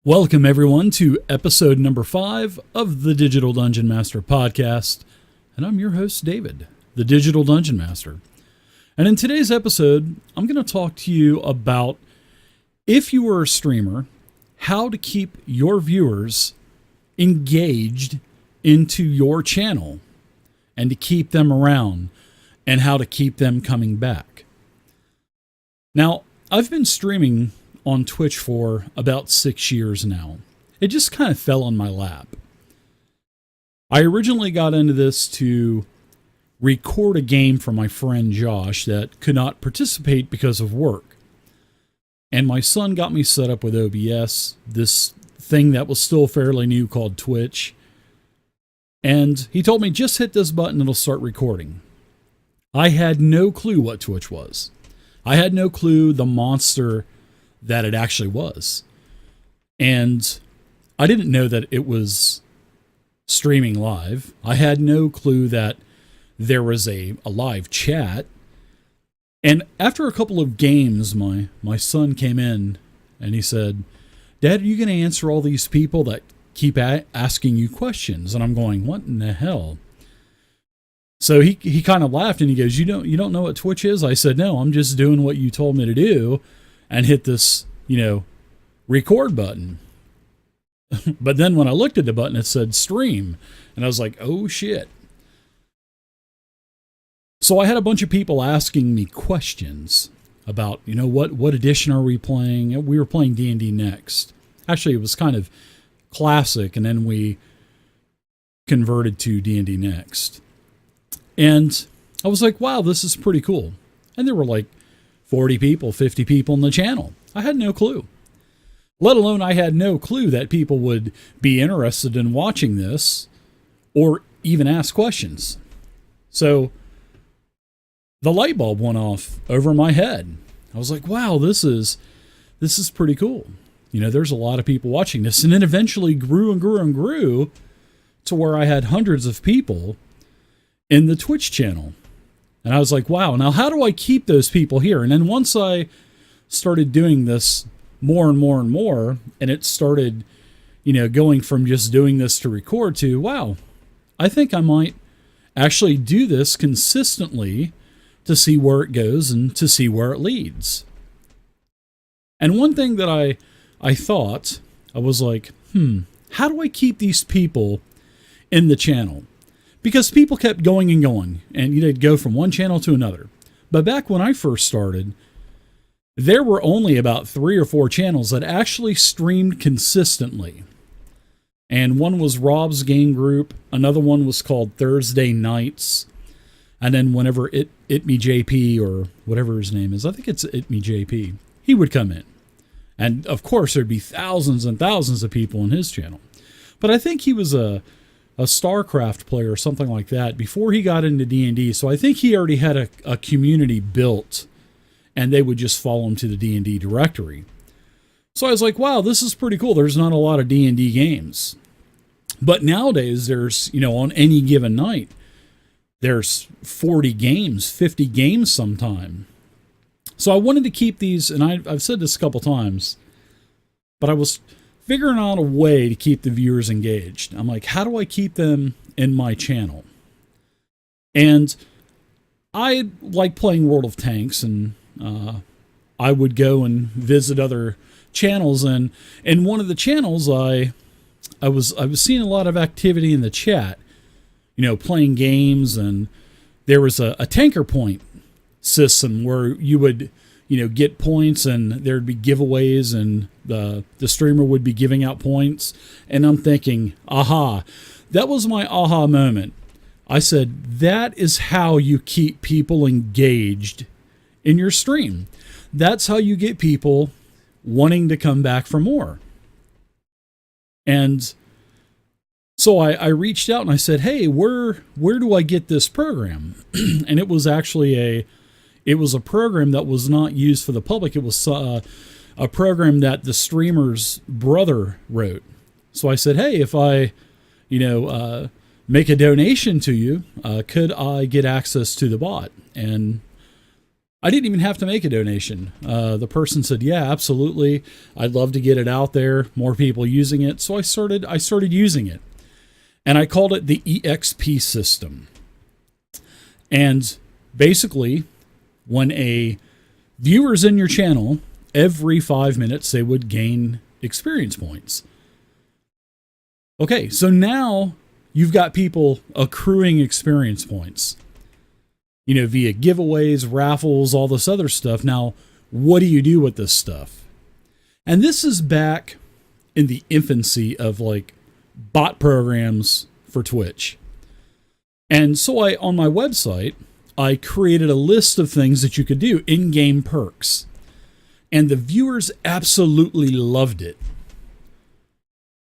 Welcome, everyone, to episode number 5 of the Digital Dungeon Master podcast. And I'm your host, David, the Digital Dungeon Master. And in today's episode, I'm going to talk to you about, if you were a streamer, how to keep your viewers engaged into your channel and to keep them around and how to keep them coming back. Now, I've been streaming on Twitch for about 6 years now. It just kind of fell on my lap. I originally got into this to record a game for my friend Josh that could not participate because of work. And my son got me set up with OBS, this thing that was still fairly new called Twitch. And he told me, just hit this button, it'll start recording. I had no clue what Twitch was. I had no clue the monster that it actually was. And I didn't know that it was streaming live. I had no clue that there was a live chat. And after a couple of games, my son came in and he said, "Dad, are you going to answer all these people that keep asking you questions?" And I'm going, "What in the hell?" So he kind of laughed and he goes, you don't know what Twitch is?" I said, "No, I'm just doing what you told me to do and hit this, record button." But then when I looked at the button, it said stream. And I was like, oh shit. So I had a bunch of people asking me questions about, what edition are we playing? We were playing D&D Next. Actually, it was kind of classic, and then we converted to D&D Next. And I was like, wow, this is pretty cool. And there were like 40 people, 50 people in the channel. I had no clue. Let alone I had no clue that people would be interested in watching this or even ask questions. So the light bulb went off over my head. I was like, wow, this is pretty cool. There's a lot of people watching this. And then eventually grew and grew and grew to where I had hundreds of people in the Twitch channel. And I was like, wow, now how do I keep those people here? And then once I started doing this more and more and more, and it started, going from just doing this to record to, wow, I think I might actually do this consistently to see where it goes and to see where it leads. And one thing that I thought, I was like, how do I keep these people in the channel? Because people kept going and going, and you'd go from one channel to another. But back when I first started, there were only about 3 or 4 channels that actually streamed consistently. And one was Rob's Game Group, another one was called Thursday Nights, and then whenever ItMeJP, or whatever his name is, I think it's ItMeJP, he would come in. And of course there'd be thousands and thousands of people in his channel. But I think he was a StarCraft player or something like that before he got into D&D. So I think he already had a community built, and they would just follow him to the D&D directory. So I was like, wow, this is pretty cool. There's not a lot of D&D games. But nowadays there's, on any given night, there's 40 games, 50 games sometime. So I wanted to keep these, and I've said this a couple times, but I was figuring out a way to keep the viewers engaged. I'm like, how do I keep them in my channel? And I like playing World of Tanks, and I would go and visit other channels, and in one of the channels I was seeing a lot of activity in the chat, playing games, and there was a tanker point system where you would get points, and there'd be giveaways, and the streamer would be giving out points. And I'm thinking, aha, that was my aha moment. I said, that is how you keep people engaged in your stream. That's how you get people wanting to come back for more. And so I reached out and I said, hey, where do I get this program? And it was actually it was a program that was not used for the public. It was a program that the streamer's brother wrote. So I said, hey, if I, make a donation to you, could I get access to the bot? And I didn't even have to make a donation. The person said, yeah, absolutely. I'd love to get it out there, more people using it. So I started using it, and I called it the EXP system. And basically, when a viewer's in your channel, every 5 minutes, they would gain experience points. Okay, so now you've got people accruing experience points, via giveaways, raffles, all this other stuff. Now, what do you do with this stuff? And this is back in the infancy of like bot programs for Twitch. And so on my website, I created a list of things that you could do, in-game perks. And the viewers absolutely loved it.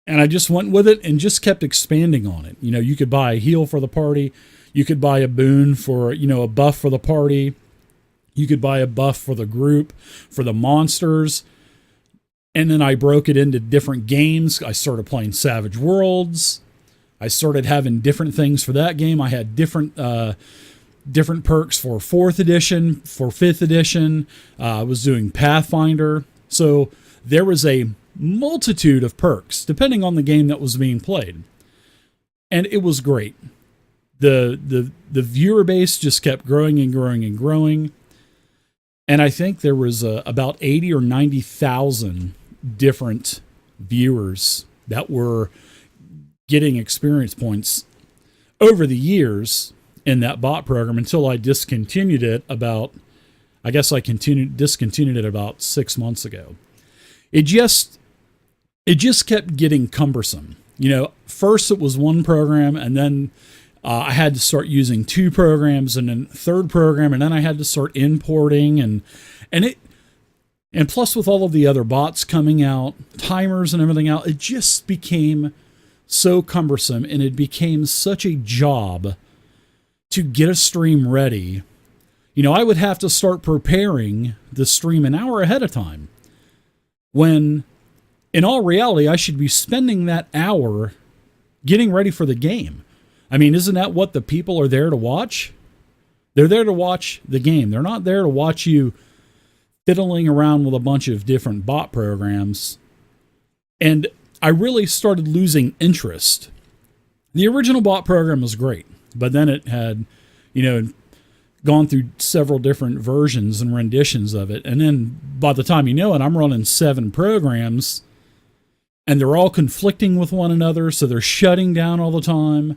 And I just went with it and just kept expanding on it. You could buy a heal for the party. You could buy a boon for, a buff for the party. You could buy a buff for the group, for the monsters. And then I broke it into different games. I started playing Savage Worlds. I started having different things for that game. I had different perks for 4th edition, for 5th edition. I was doing Pathfinder. So there was a multitude of perks depending on the game that was being played, and it was great. The viewer base just kept growing and growing and growing, and I think there was about 80 or 90,000 different viewers that were getting experience points over the years in that bot program until I discontinued it discontinued it about 6 months ago. It just kept getting cumbersome. First it was one program, and then I had to start using 2 programs, and then 3rd program, and then I had to start importing, and plus with all of the other bots coming out, timers and everything out, it just became so cumbersome, and it became such a job to get a stream ready. I would have to start preparing the stream an hour ahead of time, when in all reality, I should be spending that hour getting ready for the game. I mean, isn't that what the people are there to watch? They're there to watch the game. They're not there to watch you fiddling around with a bunch of different bot programs. And I really started losing interest. The original bot program was great, but then it had, gone through several different versions and renditions of it. And then by the time you know it, I'm running 7 programs, and they're all conflicting with one another, so they're shutting down all the time.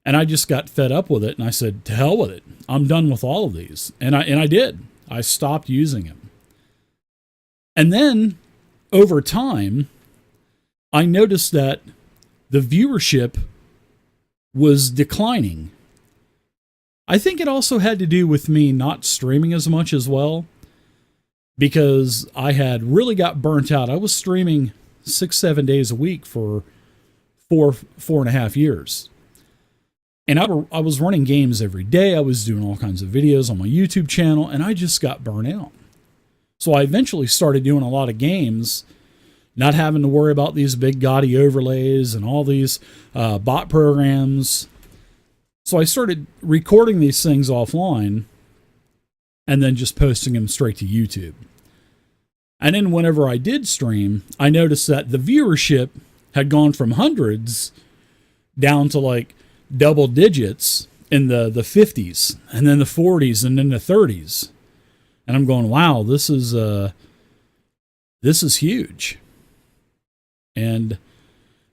And I just got fed up with it, and I said, to hell with it. I'm done with all of these. And I did. I stopped using them. And then, over time, I noticed that the viewership was declining. I think it also had to do with me not streaming as much as well, because I had really got burnt out. I was streaming 6-7 days a week for 4.5 years. And I was running games every day. I was doing all kinds of videos on my YouTube channel, and I just got burnt out. So I eventually started doing a lot of games, not having to worry about these big gaudy overlays and all these bot programs. So I started recording these things offline and then just posting them straight to YouTube. And then whenever I did stream, I noticed that the viewership had gone from hundreds down to like double digits in the 50s, and then the 40s, and then the 30s. And I'm going, wow, this is huge. And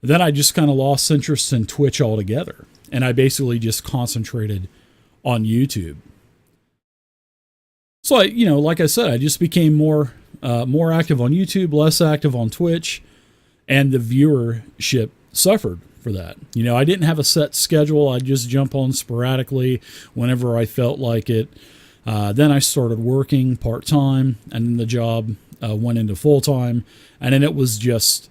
then I just kind of lost interest in Twitch altogether. And I basically just concentrated on YouTube. So I, like I said, I just became more active on YouTube, less active on Twitch, and the viewership suffered for that. I didn't have a set schedule. I'd just jump on sporadically whenever I felt like it. Then I started working part-time, and then the job went into full-time, and then it was just,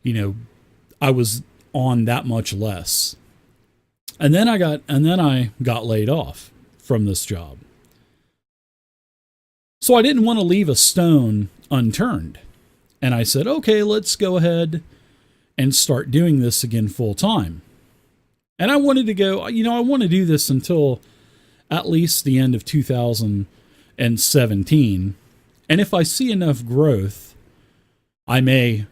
I was on that much less. And then I got laid off from this job. So I didn't want to leave a stone unturned. And I said, okay, let's go ahead and start doing this again full time. And I wanted to go, I want to do this until at least the end of 2019. and 17. And if I see enough growth, I may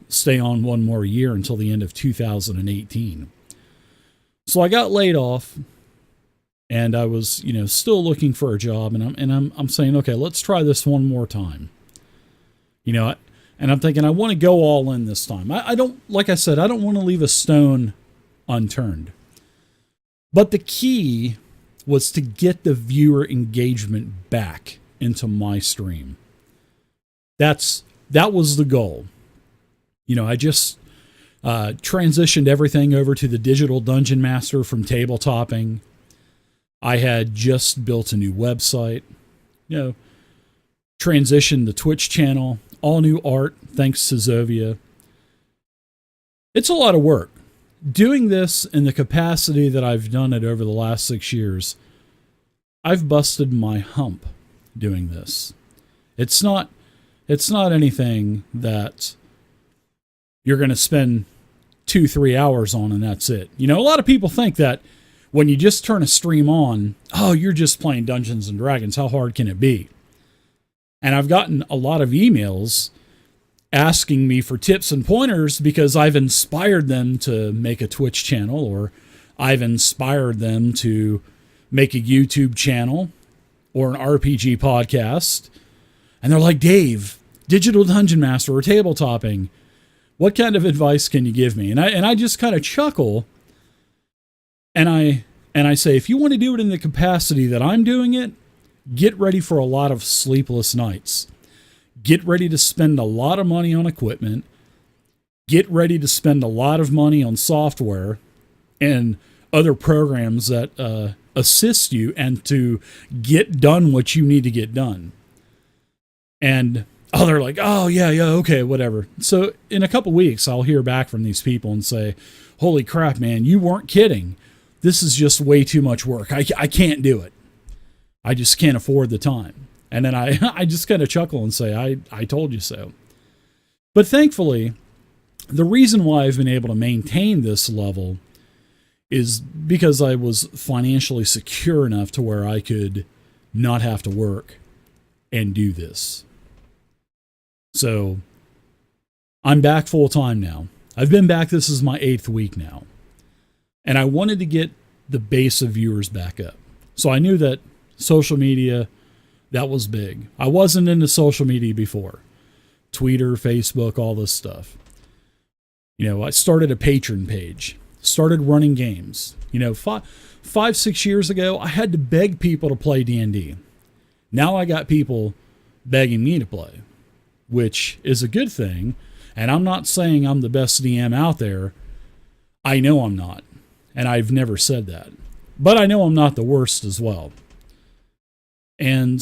stay on one more year until the end of 2018. So I got laid off, and I was, still looking for a job, and I'm saying, okay, let's try this one more time. And I'm thinking I want to go all in this time. I don't, like I said, I don't want to leave a stone unturned. But the key was to get the viewer engagement back into my stream. That was the goal. I just transitioned everything over to the digital dungeon master from tabletopping. I had just built a new website, transitioned the Twitch channel, all new art, thanks to Zovia. It's a lot of work. Doing this in the capacity that I've done it over the last 6 years, I've busted my hump doing this. It's not anything that you're going to spend 2-3 hours on and that's it. A lot of people think that when you just turn a stream on, oh, you're just playing Dungeons and Dragons. How hard can it be? And I've gotten a lot of emails asking me for tips and pointers because I've inspired them to make a Twitch channel, or I've inspired them to make a YouTube channel or an RPG podcast. And they're like, Dave, Digital Dungeon Master or tabletopping, what kind of advice can you give me? And I just kind of chuckle, and I say, if you want to do it in the capacity that I'm doing it, get ready for a lot of sleepless nights. Get ready to spend a lot of money on equipment. Get ready to spend a lot of money on software and other programs that assist you and to get done what you need to get done. And they're like, oh, yeah, okay, whatever. So in a couple weeks, I'll hear back from these people and say, holy crap, man, you weren't kidding. This is just way too much work. I can't do it. I just can't afford the time. And then I just kind of chuckle and say, I told you so. But thankfully, the reason why I've been able to maintain this level is because I was financially secure enough to where I could not have to work and do this. So I'm back full time now. I've been back. This is my 8th week now. And I wanted to get the base of viewers back up. So I knew that social media, that was big. I wasn't into social media before. Twitter, Facebook, all this stuff. I started a patron page, started running games. 5-6 years ago, I had to beg people to play D&D. Now I got people begging me to play, which is a good thing. And I'm not saying I'm the best DM out there. I know I'm not. And I've never said that. But I know I'm not the worst as well. And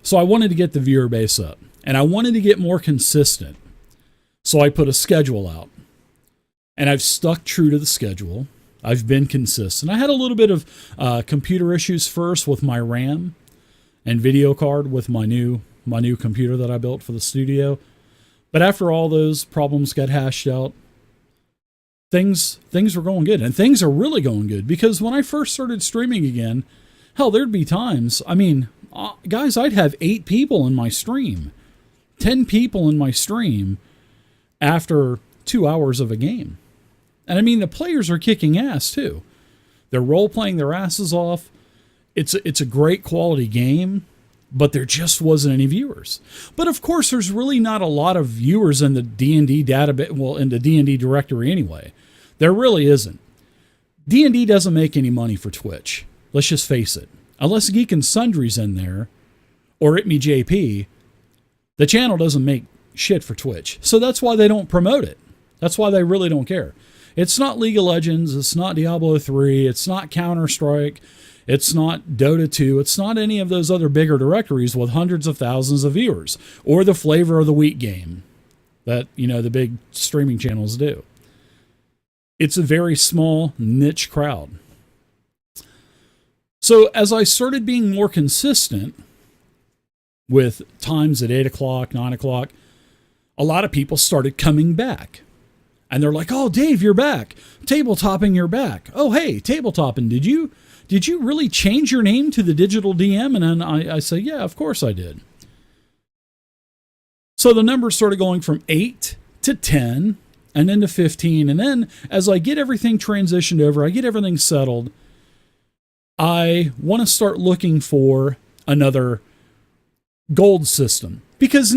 so I wanted to get the viewer base up. And I wanted to get more consistent. So I put a schedule out. And I've stuck true to the schedule. I've been consistent. I had a little bit of computer issues first with my RAM and video card with my new computer that I built for the studio. But after all those problems got hashed out, things were going good. And things are really going good, because when I first started streaming again, hell, there'd be times, guys, I'd have 8 people in my stream, 10 people in my stream after 2 hours of a game. And the players are kicking ass too. They're role-playing their asses off. It's a great quality game, but there just wasn't any viewers. But of course, there's really not a lot of viewers in the D&D database, well, in the D&D directory anyway. There really isn't. D&D doesn't make any money for Twitch. Let's just face it. Unless Geek and Sundry's in there, or ItMeJP, the channel doesn't make shit for Twitch. So that's why they don't promote it. That's why they really don't care. It's not League of Legends. It's not Diablo 3. It's not Counter-Strike. It's not Dota 2. It's not any of those other bigger directories with hundreds of thousands of viewers, or the Flavor of the Week game that, the big streaming channels do. It's a very small niche crowd. So as I started being more consistent with times at 8 o'clock, 9 o'clock, a lot of people started coming back. And they're like, oh, Dave, you're back. Tabletopping, you're back. Oh, hey, tabletopping, did you did you really change your name to the Digital DM? And then I say, yeah, of course I did. So the numbers started going from 8 to 10 and then to 15. And then as I get everything transitioned over, I get everything settled, I want to start looking for another gold system. Because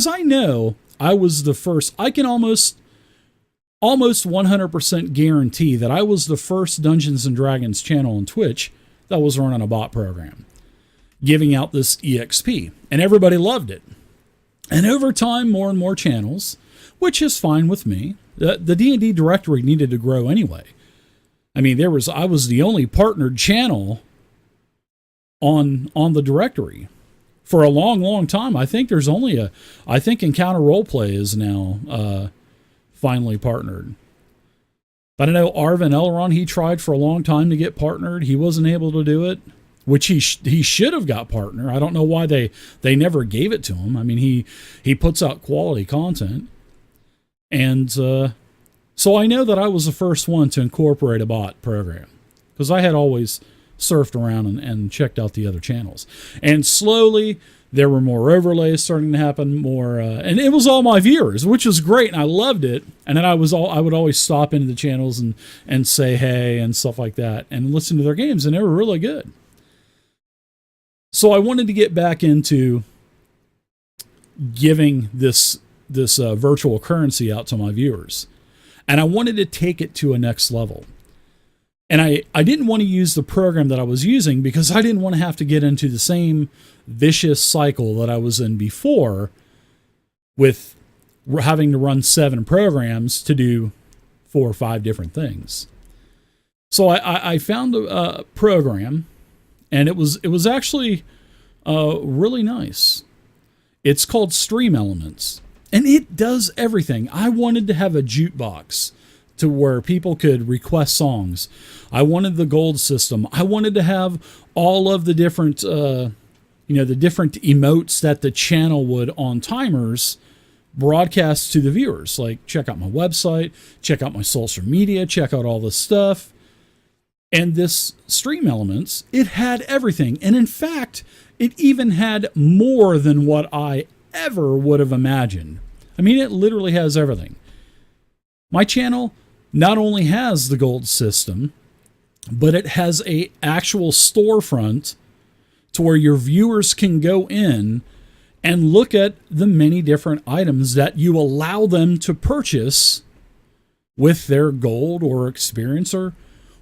I know I was the first, I can almost 100% guarantee that I was the first Dungeons and Dragons channel on Twitch that was running a bot program, giving out this EXP, and everybody loved it. And over time, more and more channels, which is fine with me. The D&D directory needed to grow anyway. I mean, I was the only partnered channel on the directory for a long, long time. I think there's only I think Encounter Roleplay is now finally partnered. But I know Arvin Elron, he tried for a long time to get partnered. He wasn't able to do it, which he should have got partner. I don't know why they never gave it to him. I mean, he puts out quality content. And so I know that I was the first one to incorporate a bot program, because I had always surfed around and checked out the other channels. And slowly there were more overlays starting to happen, more, and it was all my viewers, which was great, and I loved it. And then I would always stop into the channels and say hey and stuff like that, and listen to their games, and they were really good. So I wanted to get back into giving this virtual currency out to my viewers, and I wanted to take it to a next level. And I didn't want to use the program that I was using, because I didn't want to have to get into the same vicious cycle that I was in before, with having to run 7 programs to do 4 or 5 different things. So I found a program, and it was actually really nice. It's called Stream Elements, and it does everything. I wanted to have a jukebox to where people could request songs. I wanted the gold system. I wanted to have all of the different, the different emotes that the channel would, on timers, broadcast to the viewers. Like, check out my website, check out my social media, check out all this stuff. And this Stream Elements, it had everything. And in fact, it even had more than what I ever would have imagined. I mean, it literally has everything. My channel not only has the gold system, but it has a actual storefront to where your viewers can go in and look at the many different items that you allow them to purchase with their gold or experience or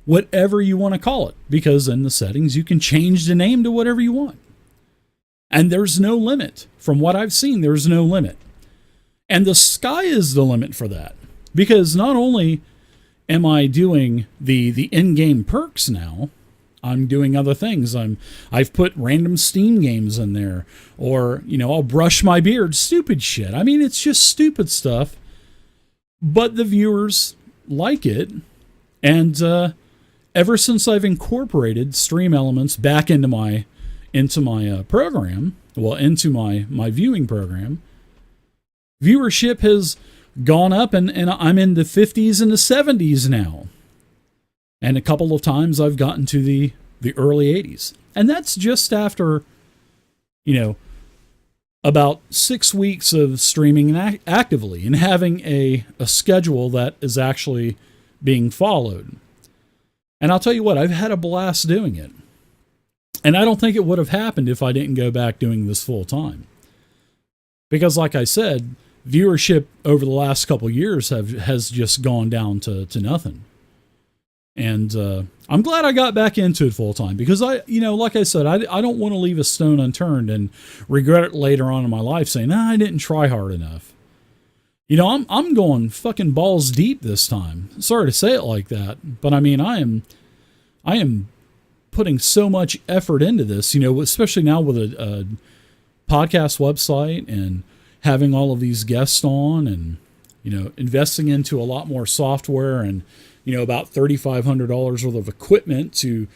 whatever you want to call it. Because in the settings, you can change the name to whatever you want. And there's no limit. From what I've seen, there's no limit. And the sky is the limit for that. Because not only am I doing the in-game perks now, I'm doing other things. I've put random Steam games in there, or I'll brush my beard, stupid shit. I mean, it's just stupid stuff, but the viewers like it. And ever since I've incorporated Stream Elements back into my program, into my viewing program, viewership has gone up, and I'm in the 50s and the 70s now. And a couple of times I've gotten to the early 80s. And that's just after, about 6 weeks of streaming actively and having a schedule that is actually being followed. And I'll tell you what, I've had a blast doing it. And I don't think it would have happened if I didn't go back doing this full time. Because like I said, viewership over the last couple of years has just gone down to nothing. And I'm glad I got back into it full time, because like I said, I don't want to leave a stone unturned and regret it later on in my life saying, I didn't try hard enough. I'm going fucking balls deep this time. Sorry to say it like that, but I mean, I am putting so much effort into this, especially now with a podcast website and having all of these guests on, and investing into a lot more software, and about $3,500 worth of equipment to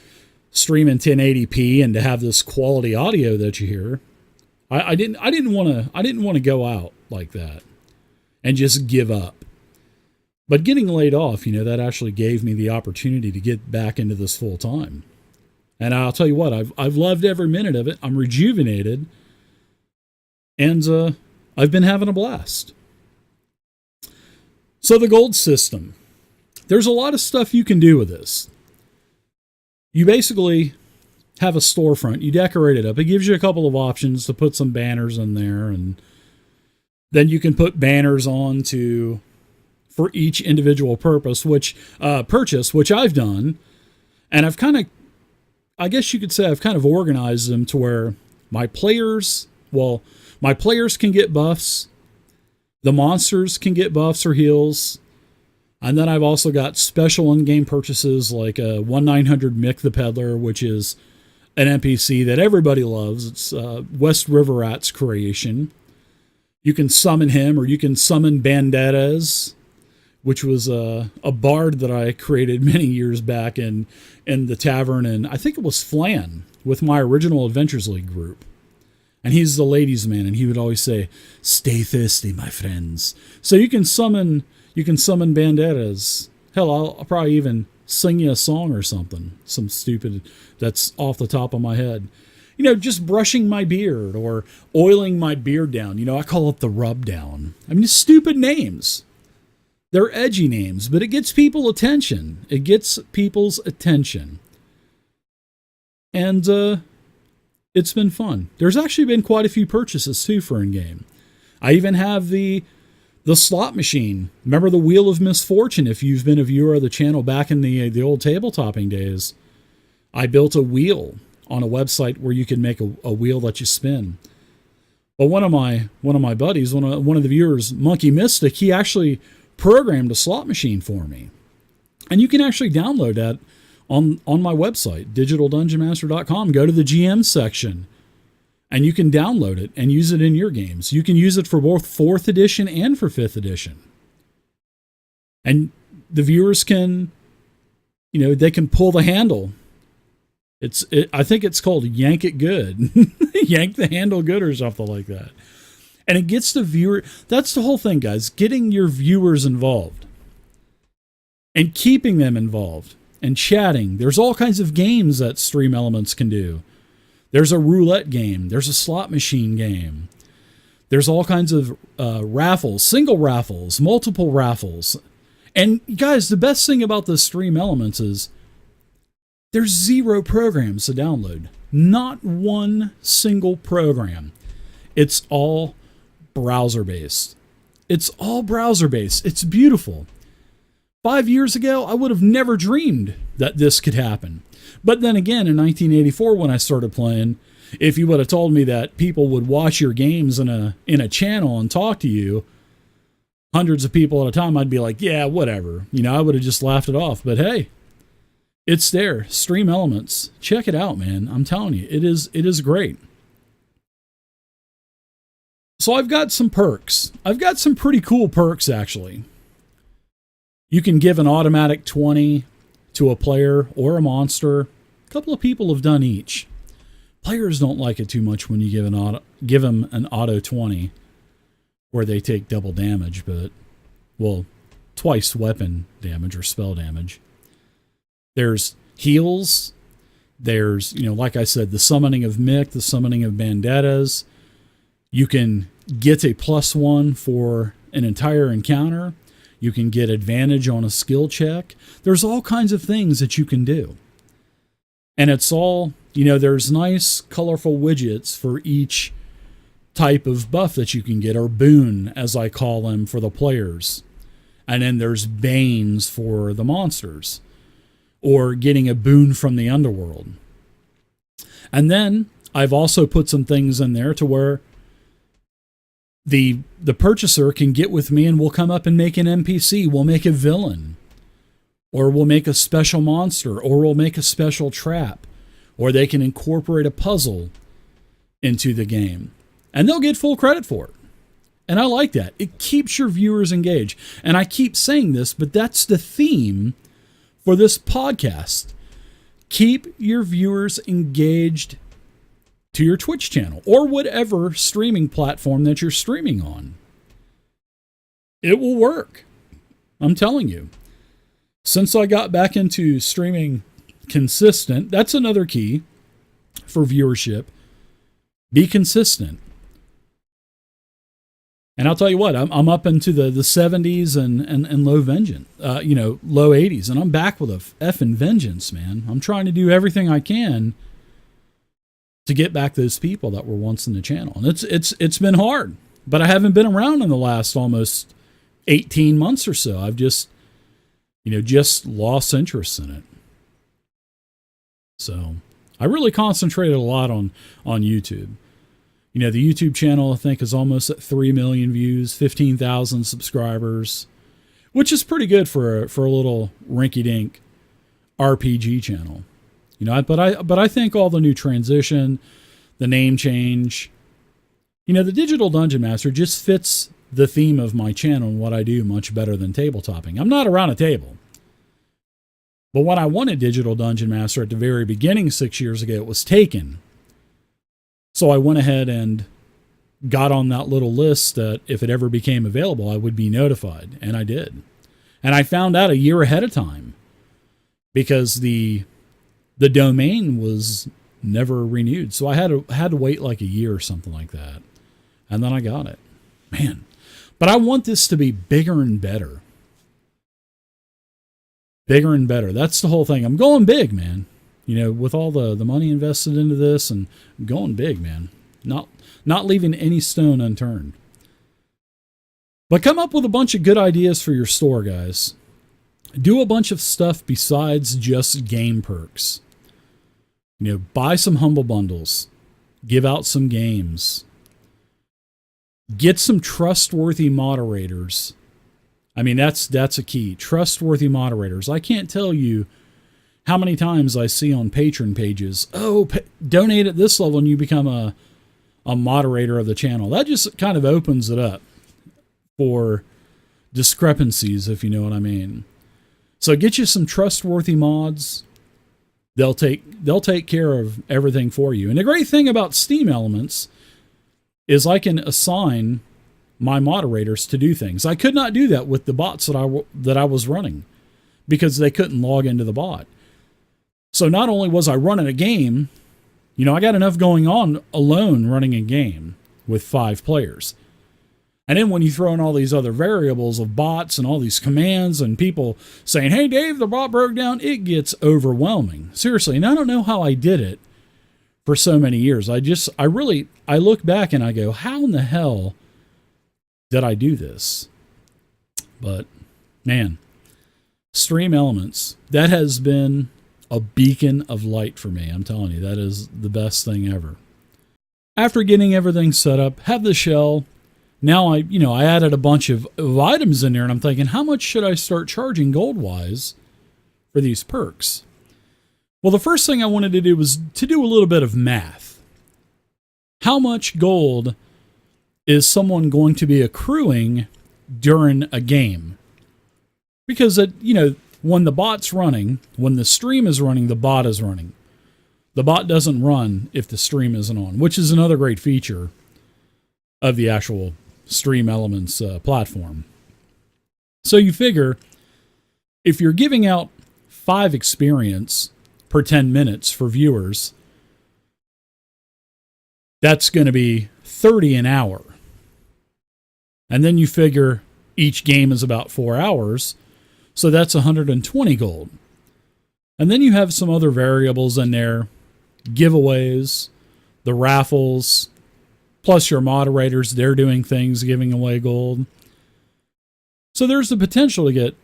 stream in 1080p and to have this quality audio that you hear. I didn't want to go out like that and just give up. But getting laid off, that actually gave me the opportunity to get back into this full time. And I'll tell you what, I've loved every minute of it. I'm rejuvenated, and I've been having a blast. So the gold system. There's a lot of stuff you can do with this. You basically have a storefront. You decorate it up. It gives you a couple of options to put some banners in there, and then you can put banners on for each individual purchase, which I've done. And I've kind of, I guess you could say I've kind of organized them to where my players can get buffs, the monsters can get buffs or heals, and then I've also got special in-game purchases like 1-900 Mick the Peddler, which is an NPC that everybody loves. It's West River Rat's creation. You can summon him, or you can summon Banderas, which was a bard that I created many years back in the tavern, and I think it was Flan with my original Adventures League group. And he's the ladies' man, and he would always say, "Stay thirsty, my friends." So you can summon Banderas. Hell, I'll probably even sing you a song or something, some stupid that's off the top of my head. Just brushing my beard or oiling my beard down. I call it the Rubdown. I mean, stupid names. They're edgy names, but it gets people attention. It gets people's attention. And it's been fun. There's actually been quite a few purchases, too, for in-game. I even have the slot machine. Remember the Wheel of Misfortune, if you've been a viewer of the channel back in the old tabletopping days. I built a wheel on a website where you can make a wheel that you spin. But one of my buddies, one of the viewers, Monkey Mystic, he actually programmed a slot machine for me. And you can actually download that on my website, digitaldungeonmaster.com. Go to the GM section, and you can download it and use it in your games. You can use it for both 4th edition and for 5th edition. And the viewers can, they can pull the handle. I think it's called Yank It Good. Yank the handle good or something like that. And it gets the viewer. That's the whole thing, guys. Getting your viewers involved and keeping them involved and chatting. There's all kinds of games that Stream Elements can do. There's a roulette game. There's a slot machine game. There's all kinds of raffles, single raffles, multiple raffles. And guys, the best thing about the Stream Elements is there's 0 programs to download. Not one single program. It's all browser-based. It's all browser-based. It's beautiful. 5 years ago, I would have never dreamed that this could happen. But then again, in 1984, when I started playing, if you would have told me that people would watch your games in a channel and talk to you, hundreds of people at a time, I'd be like, yeah, whatever. I would have just laughed it off. But hey, it's there. Stream Elements. Check it out, man. I'm telling you, it is great. So I've got some perks. I've got some pretty cool perks, actually. You can give an automatic 20 to a player or a monster. A couple of people have done each. Players don't like it too much when you give them an auto 20 where they take double damage, but, twice weapon damage or spell damage. There's heals. There's, like I said, the summoning of Mick, the summoning of Banderas. You can get a +1 for an entire encounter. You can get advantage on a skill check. There's all kinds of things that you can do. And it's all, there's nice, colorful widgets for each type of buff that you can get, or boon, as I call them, for the players. And then there's banes for the monsters, or getting a boon from the underworld. And then I've also put some things in there to where the purchaser can get with me and we'll come up and make an NPC. We'll make a villain, or we'll make a special monster, or we'll make a special trap, or they can incorporate a puzzle into the game. And they'll get full credit for it. And I like that. It keeps your viewers engaged. And I keep saying this, but that's the theme for this podcast. Keep your viewers engaged to your Twitch channel or whatever streaming platform that you're streaming on. It will work. I'm telling you. Since I got back into streaming consistent. That's another key for viewership. Be consistent. And I'll tell you what, I'm up into the 70s and low vengeance, low 80s, and I'm back with a effing vengeance, man. I'm trying to do everything I can to get back those people that were once in the channel. And it's been hard, but I haven't been around in the last almost 18 months or so. I've just lost interest in it. So I really concentrated a lot on YouTube. The YouTube channel, I think, is almost at 3 million views, 15,000 subscribers, which is pretty good for a little rinky-dink RPG channel. But I think all the new transition, the name change, the Digital Dungeon Master just fits the theme of my channel and what I do much better than tabletopping. I'm not around a table. But when I wanted Digital Dungeon Master at the very beginning 6 years ago, it was taken. So I went ahead and got on that little list that if it ever became available, I would be notified. And I did. And I found out a year ahead of time because the domain was never renewed. So I had to wait like a year or something like that. And then I got it. Man. But I want this to be bigger and better. Bigger and better. That's the whole thing. I'm going big, man. With all the money invested into this, and going big, man. Not leaving any stone unturned. But come up with a bunch of good ideas for your store, guys. Do a bunch of stuff besides just game perks. Buy some humble bundles. Give out some games. Get some trustworthy moderators. I mean, that's a key. Trustworthy moderators. I can't tell you how many times I see on patron pages, donate at this level and you become a moderator of the channel. That just kind of opens it up for discrepancies, if you know what I mean. So get you some trustworthy mods. They'll take care of everything for you. And the great thing about Steam Elements is I can assign my moderators to do things. I could not do that with the bots that I was running because they couldn't log into the bot. So not only was I running a game, I got enough going on alone running a game with 5 players. And then when you throw in all these other variables of bots and all these commands and people saying, hey, Dave, the bot broke down, it gets overwhelming. Seriously, and I don't know how I did it for so many years. I look back and I go, how in the hell did I do this? But, man, Stream Elements, that has been a beacon of light for me. I'm telling you, that is the best thing ever. After getting everything set up, have the shell. Now I added a bunch of items in there, and I'm thinking, how much should I start charging gold-wise for these perks? Well, the first thing I wanted to do was to do a little bit of math. How much gold is someone going to be accruing during a game? Because when the bot's running, when the stream is running, the bot is running. The bot doesn't run if the stream isn't on, which is another great feature of the actual Stream Elements platform. So you figure if you're giving out 5 experience per 10 minutes for viewers, that's going to be 30 an hour. And then you figure each game is about 4 hours. So that's 120 gold. And then you have some other variables in there. Giveaways, the raffles, plus your moderators, they're doing things, giving away gold. So there's the potential to get,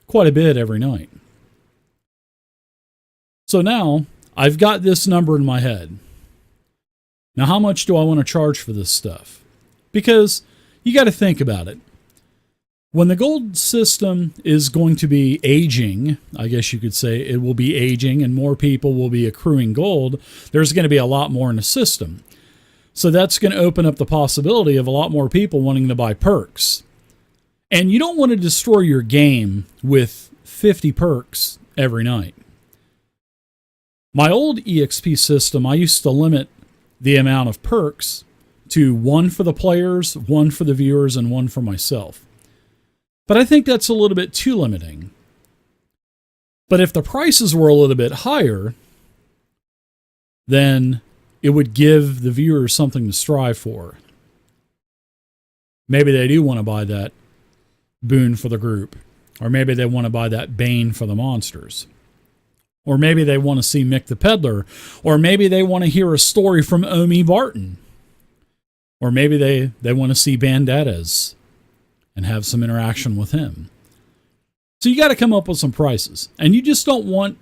quite a bit every night. So now I've got this number in my head. Now how much do I want to charge for this stuff? Because you got to think about it. When the gold system is going to be aging, I guess you could say it will be aging and more people will be accruing gold, there's going to be a lot more in the system. So that's going to open up the possibility of a lot more people wanting to buy perks. And you don't want to destroy your game with 50 perks every night. My old EXP system, I used to limit the amount of perks to 1 for the players, 1 for the viewers, and 1 for myself. But I think that's a little bit too limiting. But if the prices were a little bit higher, then it would give the viewers something to strive for. Maybe they do want to buy that boon for the group, or maybe they want to buy that bane for the monsters, or maybe they want to see Mick the Peddler, or maybe they want to hear a story from Omi Barton, or maybe they want to see Bandettes and have some interaction with him. So you got to come up with some prices, and you just don't want,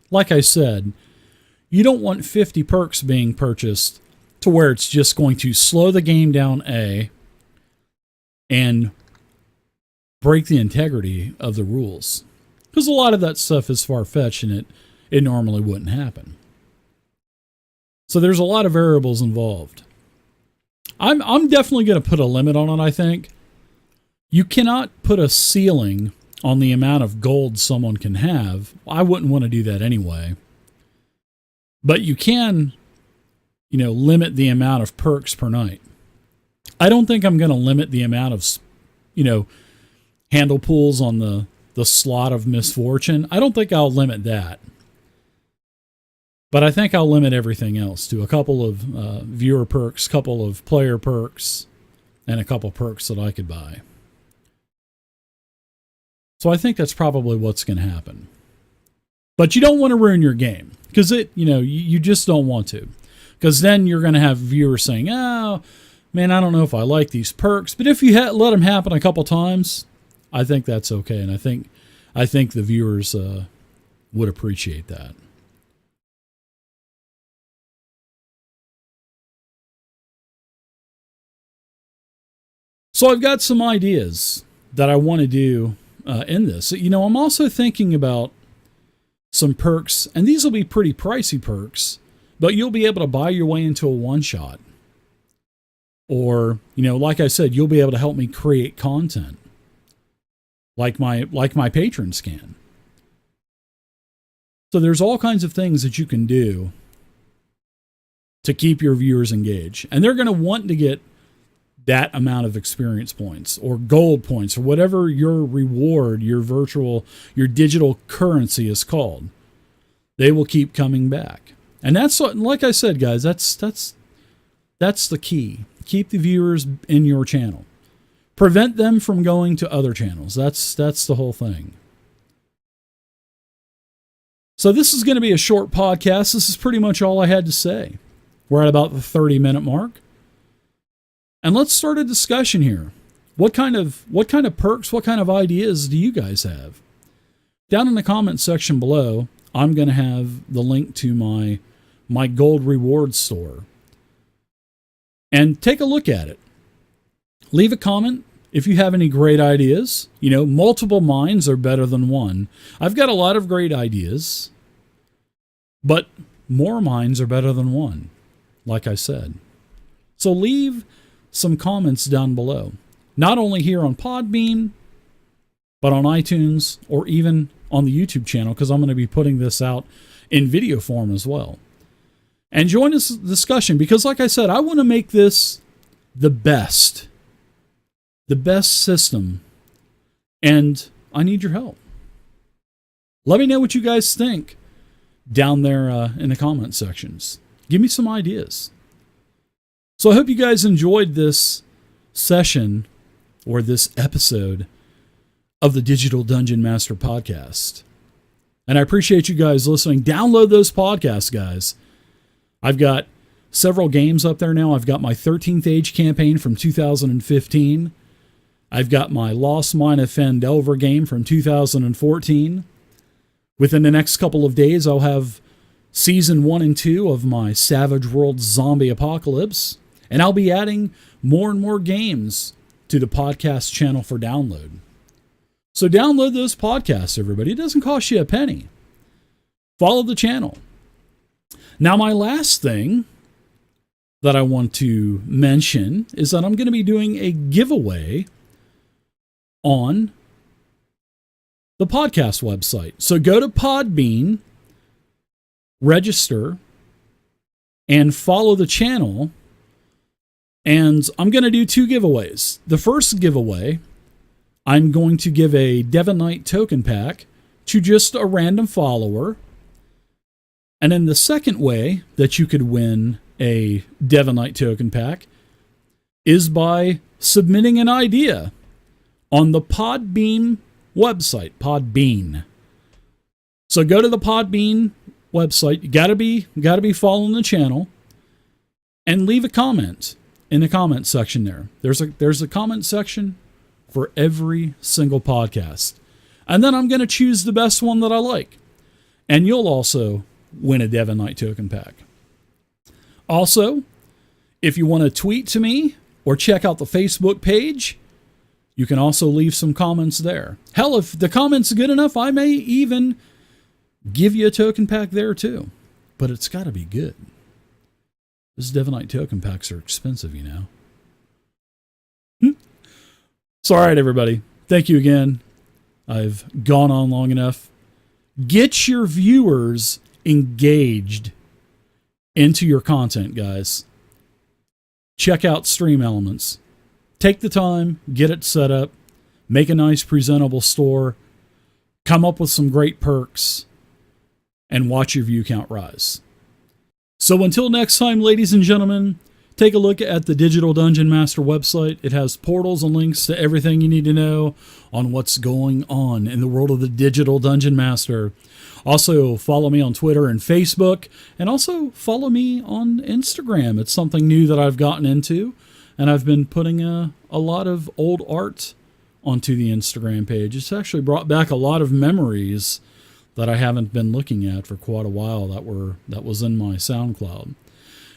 like I said, you don't want 50 perks being purchased to where it's just going to slow the game down, and break the integrity of the rules. Because a lot of that stuff is far-fetched, and it normally wouldn't happen. So there's a lot of variables involved. I'm definitely going to put a limit on it, I think. You cannot put a ceiling on the amount of gold someone can have. I wouldn't want to do that anyway. But you can, limit the amount of perks per night. I don't think I'm going to limit the amount of, handle pulls on the slot of misfortune. I don't think I'll limit that. But I think I'll limit everything else to a couple of viewer perks, couple of player perks, and a couple perks that I could buy. So I think that's probably what's going to happen. But you don't want to ruin your game, because you just don't want to. Because then you're going to have viewers saying, oh, man, I don't know if I like these perks. But if you let them happen a couple times, I think that's okay. And I think the viewers would appreciate that. So I've got some ideas that I want to do in this. I'm also thinking about some perks, and these will be pretty pricey perks, but you'll be able to buy your way into a one-shot. Or, like I said, you'll be able to help me create content like my patrons can. So there's all kinds of things that you can do to keep your viewers engaged. And they're going to want to get that amount of experience points or gold points or whatever your reward, your digital currency is called. They will keep coming back. And that's what, like I said, guys, that's the key. Keep the viewers in your channel. Prevent them from going to other channels. That's the whole thing. So this is going to be a short podcast. This is pretty much all I had to say. We're at about the 30-minute mark. And let's start a discussion here. What kind of perks, what kind of ideas do you guys have? Down in the comment section below, I'm going to have the link to my gold reward store. And take a look at it. Leave a comment if you have any great ideas. Multiple minds are better than one. I've got a lot of great ideas, but more minds are better than one, like I said. So leave some comments down below, not only here on Podbean, but on iTunes or even on the YouTube channel, because I'm going to be putting this out in video form as well. And join this discussion, because like I said, I want to make this the best system, and I need your help. Let me know what you guys think down there in the comment sections. Give me some ideas. So I hope you guys enjoyed this session or this episode of the Digital Dungeon Master Podcast. And I appreciate you guys listening. Download those podcasts, guys. I've got several games up there now. I've got my 13th Age campaign from 2015. I've got my Lost Mine of Phandelver game from 2014. Within the next couple of days, I'll have Season 1 and 2 of my Savage World Zombie Apocalypse. And I'll be adding more and more games to the podcast channel for download. So download those podcasts, everybody. It doesn't cost you a penny. Follow the channel. Now, my last thing that I want to mention is that I'm going to be doing a giveaway on the podcast website. So go to Podbean, register, and follow the channel. And I'm going to do 2 giveaways. The first giveaway, I'm going to give a Devon Knight token pack to just a random follower. And then the second way that you could win a Devon Knight token pack is by submitting an idea on the Podbean website, Podbean. So go to the Podbean website. You gotta be following the channel, and leave a comment in the comment section there. There's a comment section for every single podcast. And then I'm going to choose the best one that I like. And you'll also win a Devon Knight token pack. Also, if you want to tweet to me or check out the Facebook page, you can also leave some comments there. Hell, if the comment's good enough, I may even give you a token pack there too. But it's got to be good. Those Devon Knight token packs are expensive, you know. So, all right, everybody. Thank you again. I've gone on long enough. Get your viewers engaged into your content, guys. Check out Stream Elements. Take the time, get it set up, make a nice presentable store, come up with some great perks, and watch your view count rise. So until next time, ladies and gentlemen, take a look at the Digital Dungeon Master website. It has portals and links to everything you need to know on what's going on in the world of the Digital Dungeon Master. Also, follow me on Twitter and Facebook, and also follow me on Instagram. It's something new that I've gotten into, and I've been putting a lot of old art onto the Instagram page. It's actually brought back a lot of memories that I haven't been looking at for quite a while that was in my SoundCloud.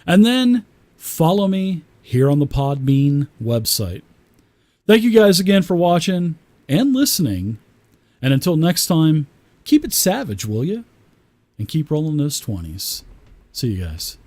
And then follow me here on the Podbean website. Thank you guys again for watching and listening. And until next time, keep it savage, will you? And keep rolling those 20s. See you guys.